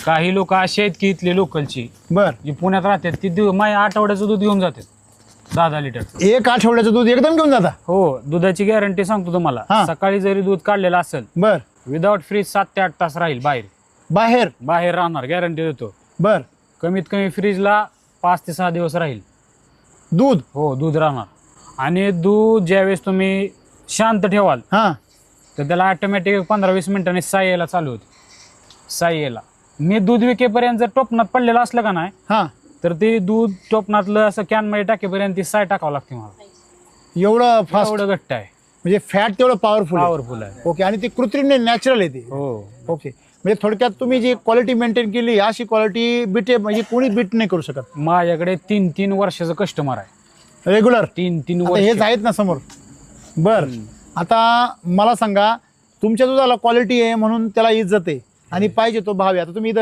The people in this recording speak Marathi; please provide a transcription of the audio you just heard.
काही लोक असे आहेत की इथले लोकलची बर जी पुण्यात राहतात ती माझ्या आठवड्याचं दूध घेऊन जातात 10 लिटर. एक आठवड्याचं दूध एकदम घेऊन जाता? हो, दुधाची गॅरंटी सांगतो तुम्हाला. हा. सकाळी जरी दूध काढलेलं असेल बर विदाउट फ्रीज 7 ते 8 तास राहील बाहेर? बाहेर राहणार, गॅरंटी देतो. बर कमीत कमी फ्रीजला 5 ते 6 दिवस राहील दूध? हो, दूध राहणार. आणि दूध ज्यावेळेस तुम्ही शांत ठेवाल हा तर त्याला ऑटोमॅटिक 15-20 मिनिटांनी साई यायला चालू होते. साई यायला मी दूध विकेपर्यंत जर टोपणात पडलेलं असलं का नाही हा तर ते दूध टोपणातलं असं कॅनमध्ये टाकेपर्यंत ती साय टाकावं लागते मला. एवढं फास्ट? एवढं घट्ट आहे, म्हणजे फॅट तेवढं पॉवरफुल? पॉवरफुल आहे. ओके. आणि ती कृत्रिम नाही, नॅचरल आहे ती? हो. ओके. म्हणजे थोडक्यात तुम्ही जी क्वालिटी मेंटेन केली अशी क्वालिटी बिटे म्हणजे कोणी बीट नाही करू शकत? माझ्याकडे 3-3 वर्षाचं कस्टमर आहे. रेग्युलर? 3-3 आता वर्ष. हेच आहेत ना समोर. बर आता मला सांगा, तुमच्या दुधाला क्वालिटी आहे म्हणून त्याला इज्जत आहे आणि पाहिजे तो भाव आहे. आता तुम्ही इथं